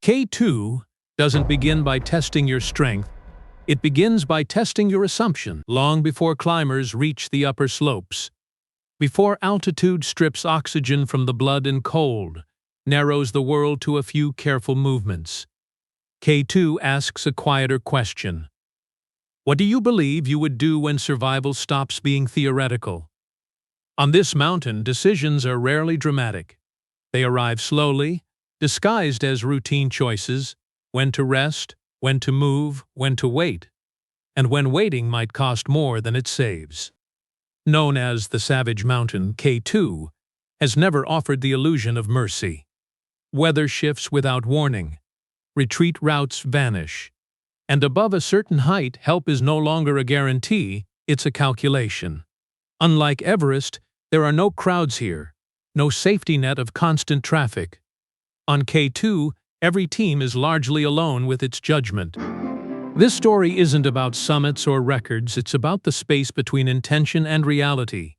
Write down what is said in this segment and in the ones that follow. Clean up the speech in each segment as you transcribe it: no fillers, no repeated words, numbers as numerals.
K2 doesn't begin by testing your strength. It begins by testing your assumption long before climbers reach the upper slopes. Before altitude strips oxygen from the blood and cold narrows the world to a few careful movements. K2 asks a quieter question. What do you believe you would do when survival stops being theoretical? On this mountain, decisions are rarely dramatic. They arrive slowly, disguised as routine choices: when to rest, when to move, when to wait, and when waiting might cost more than it saves. Known as the Savage Mountain, K2 has never offered the illusion of mercy. Weather shifts without warning. Retreat routes vanish. And above a certain height, help is no longer a guarantee, it's a calculation. Unlike Everest, there are no crowds here, no safety net of constant traffic. On K2, every team is largely alone with its judgment. This story isn't about summits or records, it's about the space between intention and reality,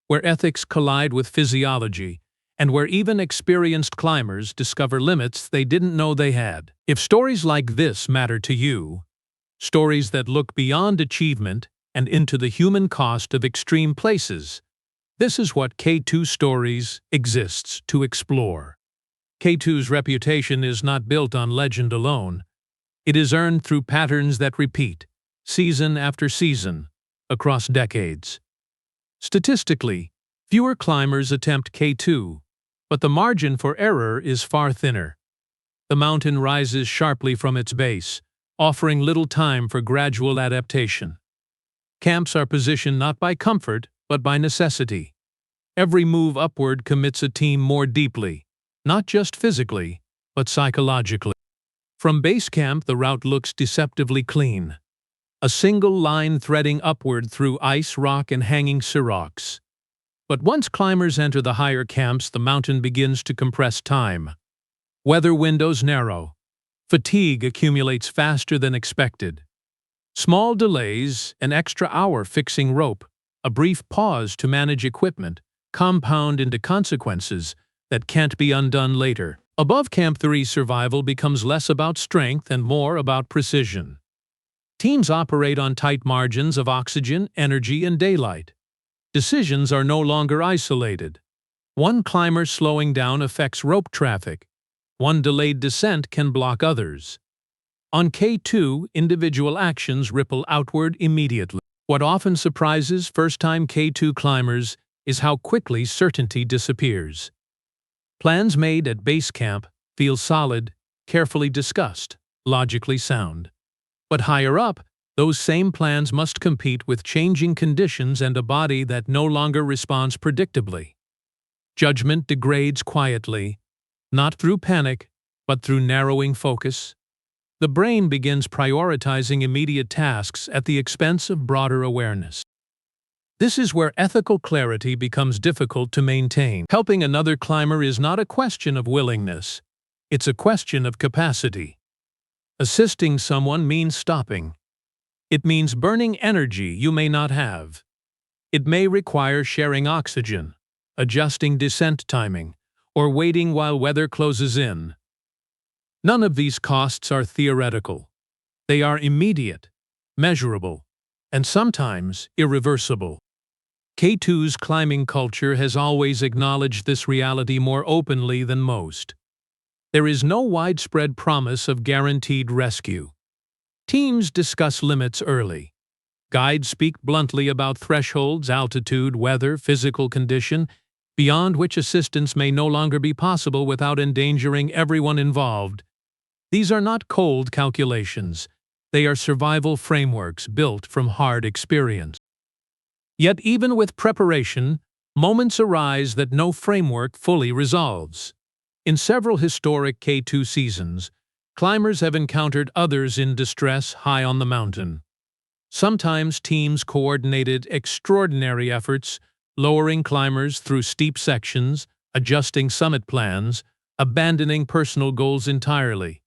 where ethics collide with physiology, and where even experienced climbers discover limits they didn't know they had. If stories like this matter to you, stories that look beyond achievement and into the human cost of extreme places, this is what K2 Stories exists to explore. K2's reputation is not built on legend alone. It is earned through patterns that repeat, season after season, across decades. Statistically, fewer climbers attempt K2, but the margin for error is far thinner. The mountain rises sharply from its base, offering little time for gradual adaptation. Camps are positioned not by comfort, but by necessity. Every move upward commits a team more deeply, not just physically, but psychologically. From base camp, the route looks deceptively clean. A single line threading upward through ice, rock, and hanging seracs. But once climbers enter the higher camps, the mountain begins to compress time. Weather windows narrow. Fatigue accumulates faster than expected. Small delays, an extra hour fixing rope, a brief pause to manage equipment, compound into consequences that can't be undone later. Above Camp 3, survival becomes less about strength and more about precision. Teams operate on tight margins of oxygen, energy, and daylight. Decisions are no longer isolated. One climber slowing down affects rope traffic. One delayed descent can block others. On K2, individual actions ripple outward immediately. What often surprises first-time K2 climbers is how quickly certainty disappears. Plans made at base camp feel solid, carefully discussed, logically sound. But higher up, those same plans must compete with changing conditions and a body that no longer responds predictably. Judgment degrades quietly, not through panic, but through narrowing focus. The brain begins prioritizing immediate tasks at the expense of broader awareness. This is where ethical clarity becomes difficult to maintain. Helping another climber is not a question of willingness, it's a question of capacity. Assisting someone means stopping. It means burning energy you may not have. It may require sharing oxygen, adjusting descent timing, or waiting while weather closes in. None of these costs are theoretical. They are immediate, measurable, and sometimes irreversible. K2's climbing culture has always acknowledged this reality more openly than most. There is no widespread promise of guaranteed rescue. Teams discuss limits early. Guides speak bluntly about thresholds, altitude, weather, physical condition, beyond which assistance may no longer be possible without endangering everyone involved. These are not cold calculations. They are survival frameworks built from hard experience. Yet even with preparation, moments arise that no framework fully resolves. In several historic K2 seasons, climbers have encountered others in distress high on the mountain. Sometimes teams coordinated extraordinary efforts, lowering climbers through steep sections, adjusting summit plans, abandoning personal goals entirely.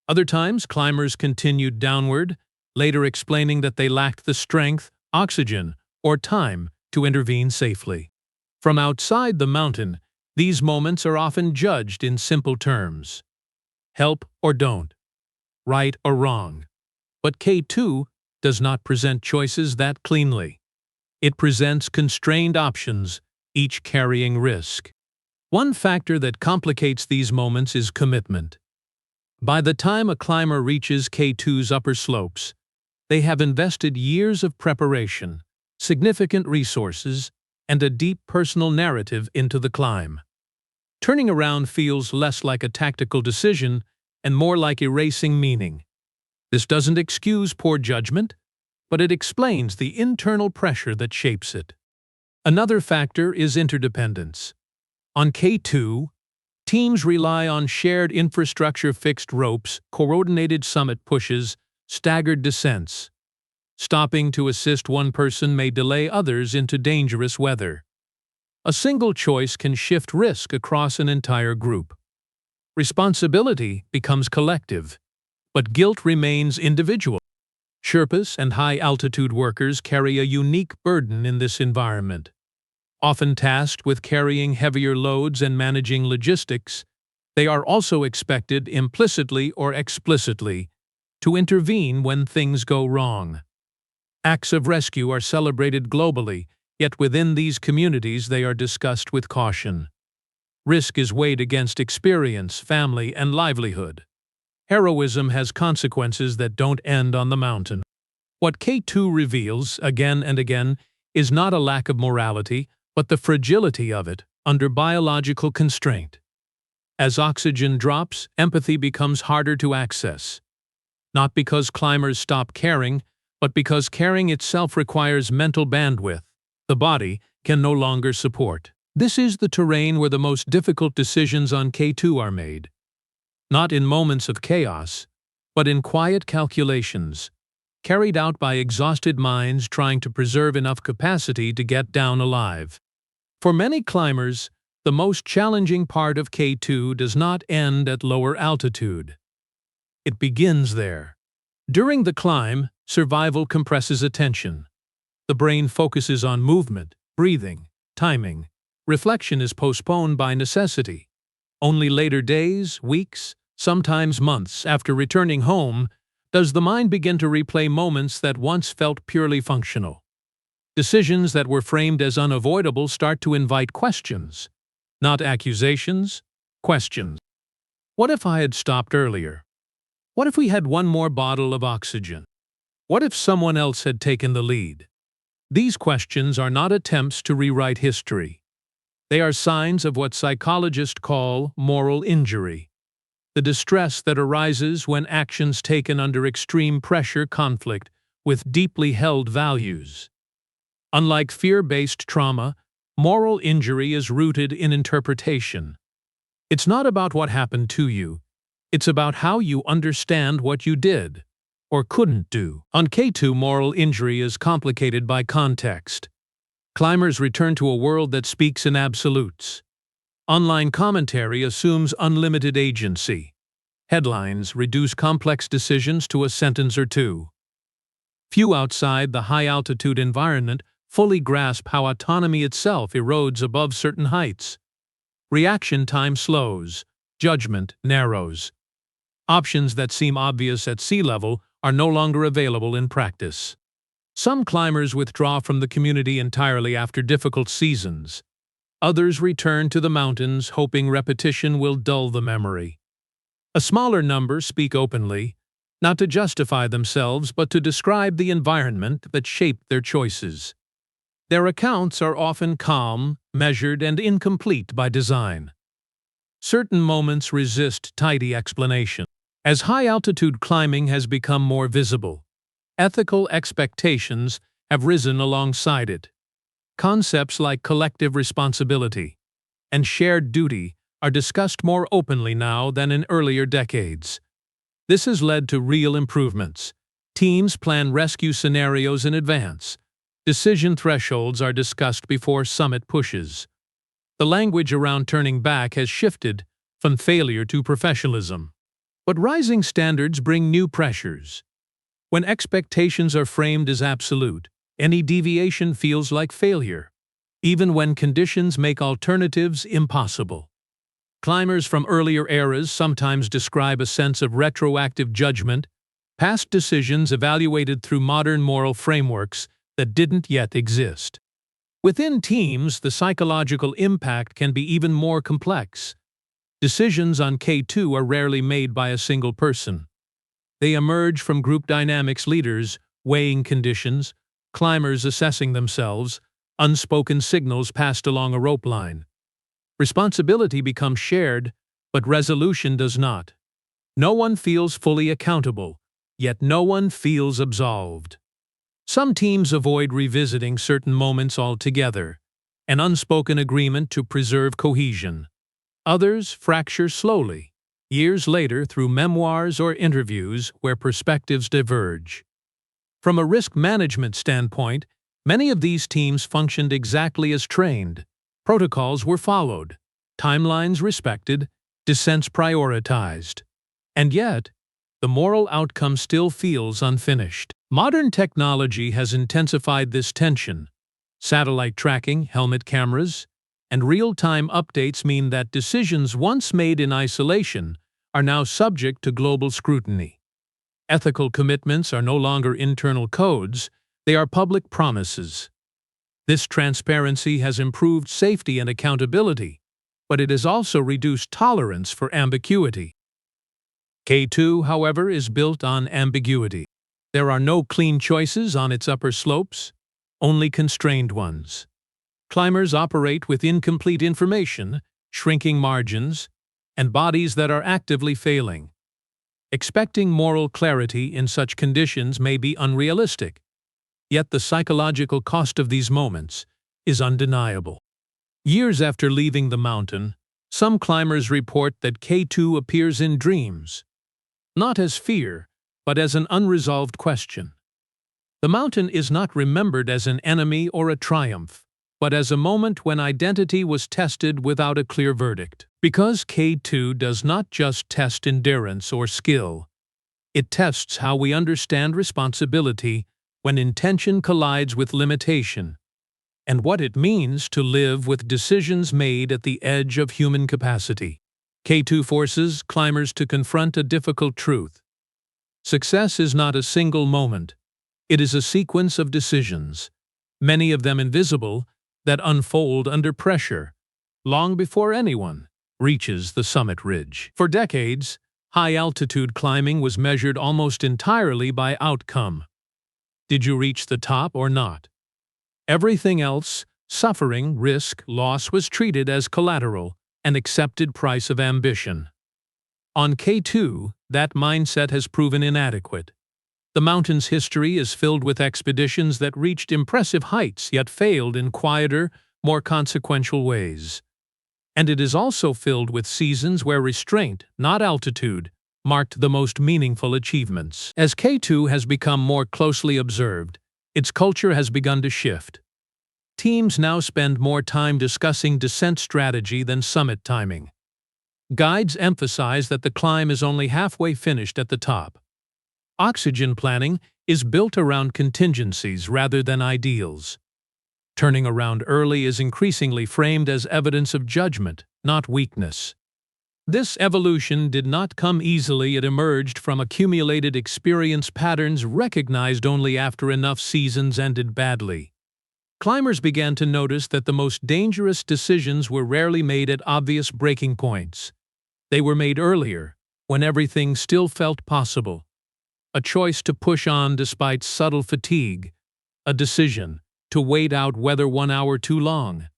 Other times, climbers continued downward, later explaining that they lacked the strength, oxygen, or time to intervene safely. From outside the mountain, these moments are often judged in simple terms. help or don't, right or wrong. But K2 does not present choices that cleanly. It presents constrained options, each carrying risk. One factor that complicates these moments is commitment. By the time a climber reaches K2's upper slopes, they have invested years of preparation, significant resources, and a deep personal narrative into the climb. Turning around feels less like a tactical decision and more like erasing meaning. This doesn't excuse poor judgment, but it explains the internal pressure that shapes it. Another factor is interdependence. On K2, teams rely on shared infrastructure, fixed ropes, coordinated summit pushes, staggered descents. Stopping to assist one person may delay others into dangerous weather. A single choice can shift risk across an entire group. Responsibility becomes collective, but guilt remains individual. Sherpas and high-altitude workers carry a unique burden in this environment. Often tasked with carrying heavier loads and managing logistics, they are also expected, implicitly or explicitly, to intervene when things go wrong. Acts of rescue are celebrated globally, yet within these communities they are discussed with caution. Risk is weighed against experience, family, and livelihood. Heroism has consequences that don't end on the mountain. What K2 reveals, again and again, is not a lack of morality, but the fragility of it under biological constraint. As oxygen drops, empathy becomes harder to access. Not because climbers stop caring, but because caring itself requires mental bandwidth the body can no longer support. This is the terrain where the most difficult decisions on K2 are made. Not in moments of chaos, but in quiet calculations, carried out by exhausted minds trying to preserve enough capacity to get down alive. For many climbers, the most challenging part of K2 does not end at lower altitude. It begins there. During the climb, survival compresses attention. The brain focuses on movement, breathing, timing. Reflection is postponed by necessity. Only later days, weeks, sometimes months after returning home, does the mind begin to replay moments that once felt purely functional. Decisions that were framed as unavoidable start to invite questions. Not accusations, questions. What if I had stopped earlier? What if we had one more bottle of oxygen? What if someone else had taken the lead? These questions are not attempts to rewrite history. They are signs of what psychologists call moral injury, the distress that arises when actions taken under extreme pressure conflict with deeply held values. Unlike fear-based trauma, moral injury is rooted in interpretation. It's not about what happened to you. It's about how you understand what you did or couldn't do. On K2, moral injury is complicated by context. Climbers return to a world that speaks in absolutes. Online commentary assumes unlimited agency. Headlines reduce complex decisions to a sentence or two. Few outside the high-altitude environment fully grasp how autonomy itself erodes above certain heights. Reaction time slows, judgment narrows. Options that seem obvious at sea level are no longer available in practice. Some climbers withdraw from the community entirely after difficult seasons. Others return to the mountains, hoping repetition will dull the memory. A smaller number speak openly, not to justify themselves but to describe the environment that shaped their choices. Their accounts are often calm, measured, and incomplete by design. Certain moments resist tidy explanation. As high-altitude climbing has become more visible, ethical expectations have risen alongside it. Concepts like collective responsibility and shared duty are discussed more openly now than in earlier decades. This has led to real improvements. Teams plan rescue scenarios in advance. Decision thresholds are discussed before summit pushes. The language around turning back has shifted from failure to professionalism. But rising standards bring new pressures. When expectations are framed as absolute, any deviation feels like failure, even when conditions make alternatives impossible. Climbers from earlier eras sometimes describe a sense of retroactive judgment, past decisions evaluated through modern moral frameworks that didn't yet exist. Within teams, the psychological impact can be even more complex. Decisions on K2 are rarely made by a single person. They emerge from group dynamics, leaders weighing conditions, climbers assessing themselves, unspoken signals passed along a rope line. Responsibility becomes shared, but resolution does not. No one feels fully accountable, yet no one feels absolved. Some teams avoid revisiting certain moments altogether, an unspoken agreement to preserve cohesion. Others fracture slowly, years later through memoirs or interviews where perspectives diverge. From a risk management standpoint, many of these teams functioned exactly as trained. Protocols were followed, timelines respected, descents prioritized. And yet, the moral outcome still feels unfinished. Modern technology has intensified this tension. Satellite tracking, helmet cameras, and real-time updates mean that decisions once made in isolation are now subject to global scrutiny. Ethical commitments are no longer internal codes, they are public promises. This transparency has improved safety and accountability, but it has also reduced tolerance for ambiguity. K2, however, is built on ambiguity. There are no clean choices on its upper slopes, only constrained ones. Climbers operate with incomplete information, shrinking margins, and bodies that are actively failing. Expecting moral clarity in such conditions may be unrealistic, yet the psychological cost of these moments is undeniable. Years after leaving the mountain, some climbers report that K2 appears in dreams, not as fear, but as an unresolved question. The mountain is not remembered as an enemy or a triumph, but as a moment when identity was tested without a clear verdict. Because K2 does not just test endurance or skill, it tests how we understand responsibility when intention collides with limitation, and what it means to live with decisions made at the edge of human capacity. K2 forces climbers to confront a difficult truth. Success is not a single moment. It is a sequence of decisions, many of them invisible, that unfold under pressure, long before anyone reaches the summit ridge. For decades, high-altitude climbing was measured almost entirely by outcome. Did you reach the top or not? Everything else, suffering, risk, loss, was treated as collateral, an accepted price of ambition. On K2, that mindset has proven inadequate. The mountain's history is filled with expeditions that reached impressive heights yet failed in quieter, more consequential ways. And it is also filled with seasons where restraint, not altitude, marked the most meaningful achievements. As K2 has become more closely observed, its culture has begun to shift. Teams now spend more time discussing descent strategy than summit timing. Guides emphasize that the climb is only halfway finished at the top. Oxygen planning is built around contingencies rather than ideals. Turning around early is increasingly framed as evidence of judgment, not weakness. This evolution did not come easily. It emerged from accumulated experience patterns recognized only after enough seasons ended badly. Climbers began to notice that the most dangerous decisions were rarely made at obvious breaking points. They were made earlier, when everything still felt possible. A choice to push on despite subtle fatigue, a decision to wait out weather 1 hour too long,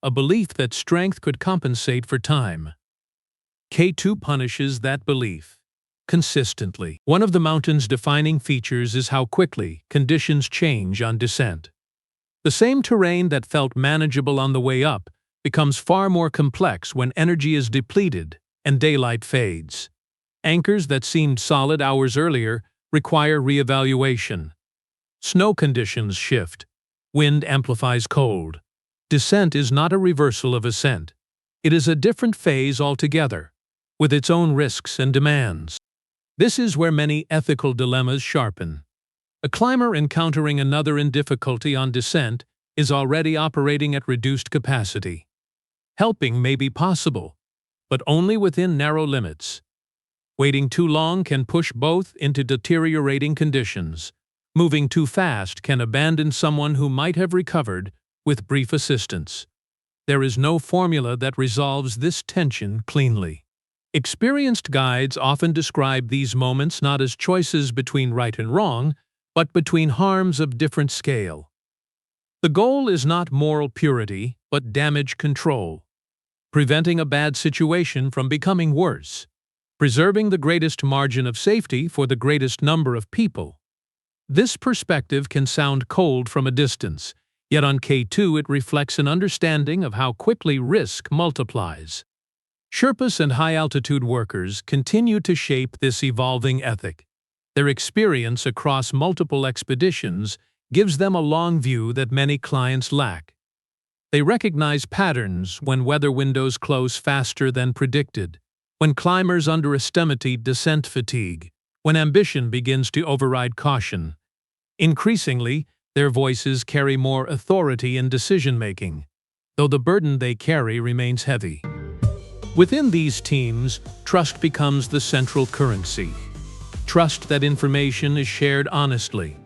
a belief that strength could compensate for time. K2 punishes that belief consistently. One of the mountain's defining features is how quickly conditions change on descent. The same terrain that felt manageable on the way up becomes far more complex when energy is depleted and daylight fades. Anchors that seemed solid hours earlier require reevaluation. Snow conditions shift. Wind amplifies cold. Descent is not a reversal of ascent. It is a different phase altogether, with its own risks and demands. This is where many ethical dilemmas sharpen. A climber encountering another in difficulty on descent is already operating at reduced capacity. Helping may be possible, but only within narrow limits. Waiting too long can push both into deteriorating conditions. Moving too fast can abandon someone who might have recovered with brief assistance. There is no formula that resolves this tension cleanly. Experienced guides often describe these moments not as choices between right and wrong, but between harms of different scale. The goal is not moral purity, but damage control, preventing a bad situation from becoming worse, preserving the greatest margin of safety for the greatest number of people. This perspective can sound cold from a distance, yet on K2 it reflects an understanding of how quickly risk multiplies. Sherpas and high-altitude workers continue to shape this evolving ethic. Their experience across multiple expeditions gives them a long view that many clients lack. They recognize patterns when weather windows close faster than predicted, when climbers underestimate descent fatigue, when ambition begins to override caution. Increasingly, their voices carry more authority in decision-making, though the burden they carry remains heavy. Within these teams, trust becomes the central currency. Trust that information is shared honestly.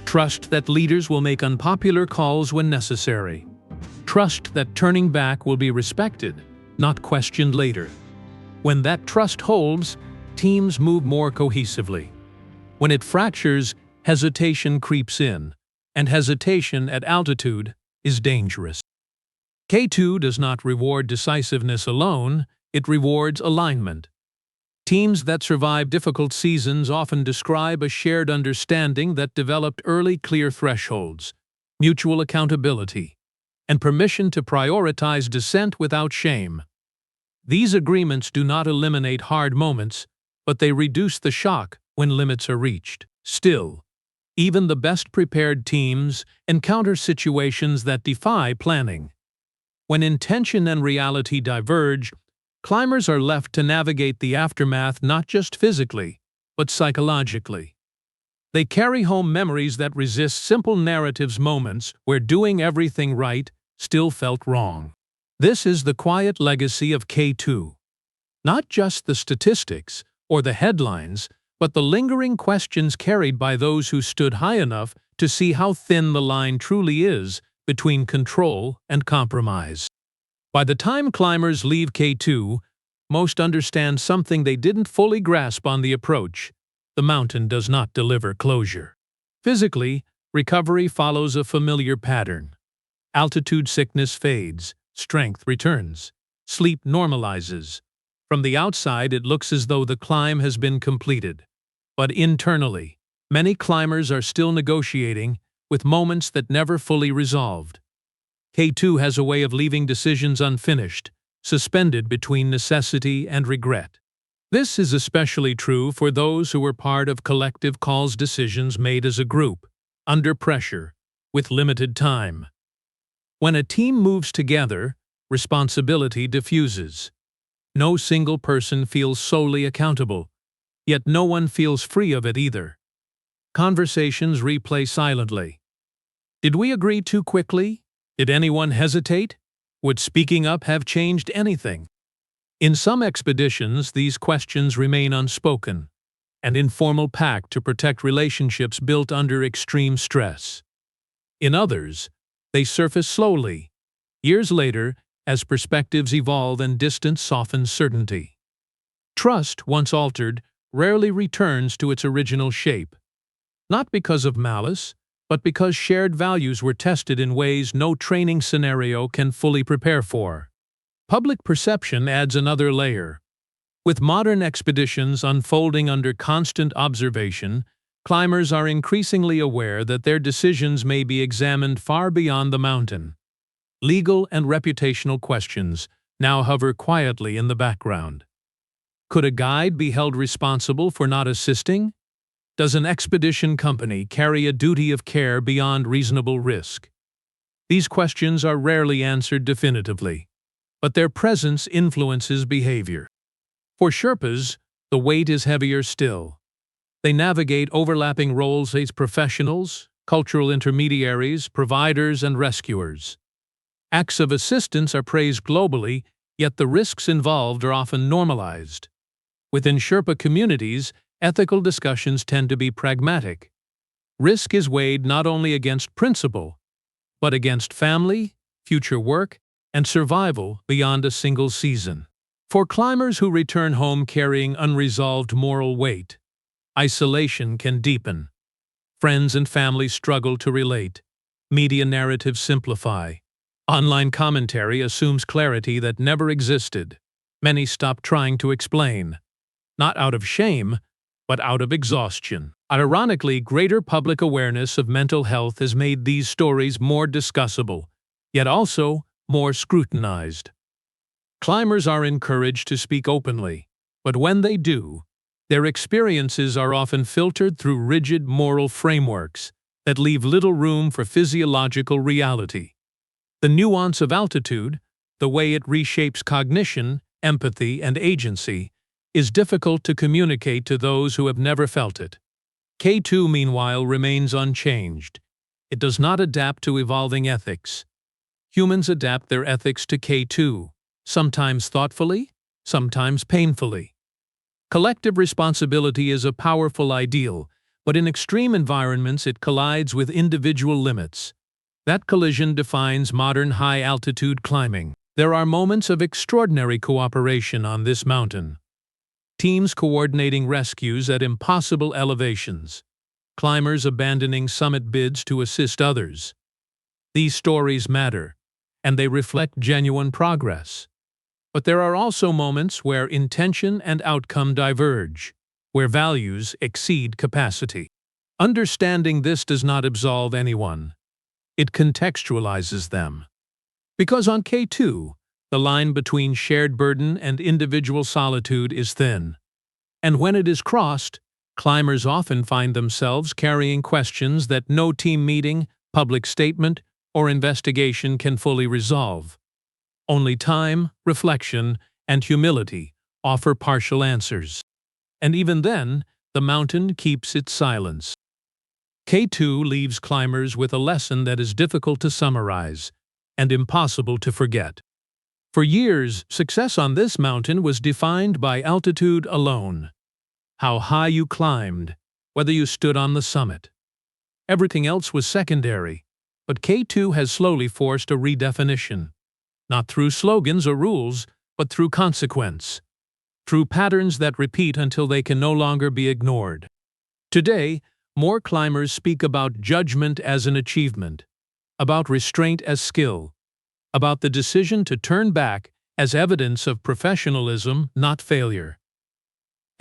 Trust that leaders will make unpopular calls when necessary. Trust that turning back will be respected, not questioned later. When that trust holds, teams move more cohesively. When it fractures, hesitation creeps in, and hesitation at altitude is dangerous. K2 does not reward decisiveness alone, it rewards alignment. Teams that survive difficult seasons often describe a shared understanding that developed early clear thresholds, mutual accountability, and permission to prioritize descent without shame. These agreements do not eliminate hard moments, but they reduce the shock when limits are reached. Still, even the best prepared teams encounter situations that defy planning. When intention and reality diverge, climbers are left to navigate the aftermath not just physically, but psychologically. They carry home memories that resist simple narratives, moments where doing everything right still felt wrong. This is the quiet legacy of K2. Not just the statistics or the headlines, but the lingering questions carried by those who stood high enough to see how thin the line truly is between control and compromise. By the time climbers leave K2, most understand something they didn't fully grasp on the approach. The mountain does not deliver closure. Physically, recovery follows a familiar pattern. Altitude sickness fades, strength returns, sleep normalizes. From the outside, it looks as though the climb has been completed. But internally, many climbers are still negotiating with moments that never fully resolved. K2 has a way of leaving decisions unfinished, suspended between necessity and regret. This is especially true for those who were part of collective calls, decisions made as a group, under pressure, with limited time. When a team moves together, responsibility diffuses. No single person feels solely accountable, yet no one feels free of it either. Conversations replay silently. Did we agree too quickly? Did anyone hesitate? Would speaking up have changed anything? In some expeditions, these questions remain unspoken, an informal pact to protect relationships built under extreme stress. In others, they surface slowly, years later, as perspectives evolve and distance softens certainty. Trust, once altered, rarely returns to its original shape. Not because of malice, but because shared values were tested in ways no training scenario can fully prepare for. Public perception adds another layer. With modern expeditions unfolding under constant observation, climbers are increasingly aware that their decisions may be examined far beyond the mountain. Legal and reputational questions now hover quietly in the background. Could a guide be held responsible for not assisting? Does an expedition company carry a duty of care beyond reasonable risk? These questions are rarely answered definitively, but their presence influences behavior. For Sherpas, the weight is heavier still. They navigate overlapping roles as professionals, cultural intermediaries, providers, and rescuers. Acts of assistance are praised globally, yet the risks involved are often normalized. Within Sherpa communities, ethical discussions tend to be pragmatic. Risk is weighed not only against principle, but against family, future work, and survival beyond a single season. For climbers who return home carrying unresolved moral weight, isolation can deepen. Friends and family struggle to relate. Media narratives simplify. Online commentary assumes clarity that never existed. Many stop trying to explain, not out of shame, but out of exhaustion. Ironically, greater public awareness of mental health has made these stories more discussable, yet also more scrutinized. Climbers are encouraged to speak openly, but when they do, their experiences are often filtered through rigid moral frameworks that leave little room for physiological reality. The nuance of altitude, the way it reshapes cognition, empathy, and agency, is difficult to communicate to those who have never felt it. K2, meanwhile, remains unchanged. It does not adapt to evolving ethics. Humans adapt their ethics to K2, sometimes thoughtfully, sometimes painfully. Collective responsibility is a powerful ideal, but in extreme environments it collides with individual limits. That collision defines modern high-altitude climbing. There are moments of extraordinary cooperation on this mountain. Teams coordinating rescues at impossible elevations. Climbers abandoning summit bids to assist others. These stories matter, and they reflect genuine progress. But there are also moments where intention and outcome diverge, where values exceed capacity. Understanding this does not absolve anyone. It contextualizes them. Because on K2, the line between shared burden and individual solitude is thin. And when it is crossed, climbers often find themselves carrying questions that no team meeting, public statement, or investigation can fully resolve. Only time, reflection, and humility offer partial answers. And even then, the mountain keeps its silence. K2 leaves climbers with a lesson that is difficult to summarize and impossible to forget. For years, success on this mountain was defined by altitude alone. How high you climbed, whether you stood on the summit. Everything else was secondary, but K2 has slowly forced a redefinition. Not through slogans or rules, but through consequence. Through patterns that repeat until they can no longer be ignored. Today, more climbers speak about judgment as an achievement, about restraint as skill, about the decision to turn back as evidence of professionalism, not failure.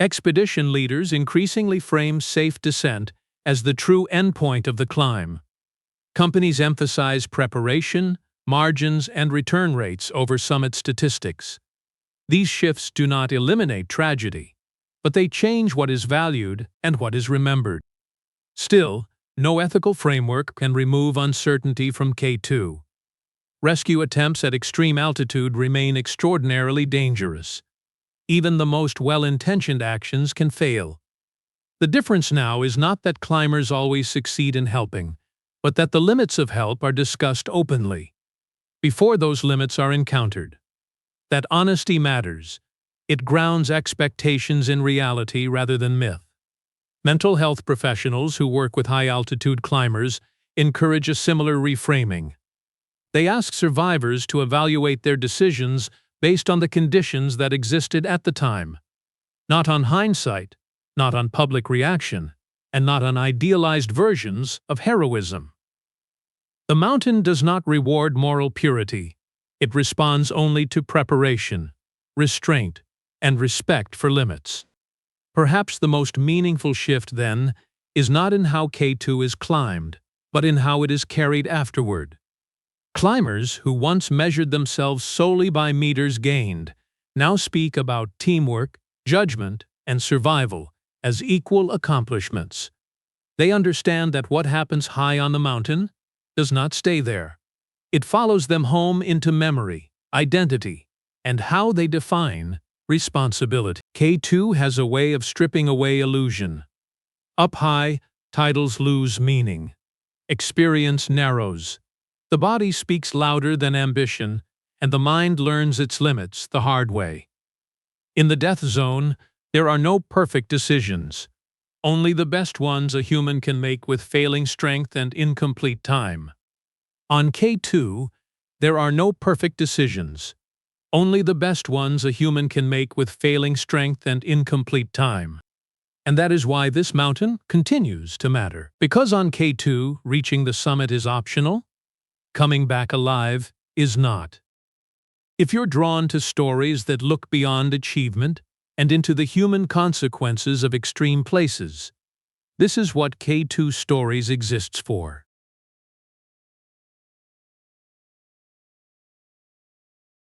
Expedition leaders increasingly frame safe descent as the true endpoint of the climb. Companies emphasize preparation, margins, and return rates over summit statistics. These shifts do not eliminate tragedy, but they change what is valued and what is remembered. Still, no ethical framework can remove uncertainty from K2. Rescue attempts at extreme altitude remain extraordinarily dangerous. Even the most well-intentioned actions can fail. The difference now is not that climbers always succeed in helping, but that the limits of help are discussed openly, before those limits are encountered. That honesty matters. It grounds expectations in reality rather than myth. Mental health professionals who work with high-altitude climbers encourage a similar reframing. They ask survivors to evaluate their decisions based on the conditions that existed at the time, not on hindsight, not on public reaction, and not on idealized versions of heroism. The mountain does not reward moral purity. It responds only to preparation, restraint, and respect for limits. Perhaps the most meaningful shift, then, is not in how K2 is climbed, but in how it is carried afterward. Climbers who once measured themselves solely by meters gained now speak about teamwork, judgment, and survival as equal accomplishments. They understand that what happens high on the mountain does not stay there. It follows them home into memory, identity, and how they define responsibility. K2 has a way of stripping away illusion. Up high, titles lose meaning. Experience narrows. The body speaks louder than ambition, and the mind learns its limits the hard way. In the death zone, there are no perfect decisions, only the best ones a human can make with failing strength and incomplete time. On K2, there are no perfect decisions, only the best ones a human can make with failing strength and incomplete time. And that is why this mountain continues to matter. Because on K2, reaching the summit is optional, coming back alive is not. If you're drawn to stories that look beyond achievement and into the human consequences of extreme places, this is what K2 Stories exists for.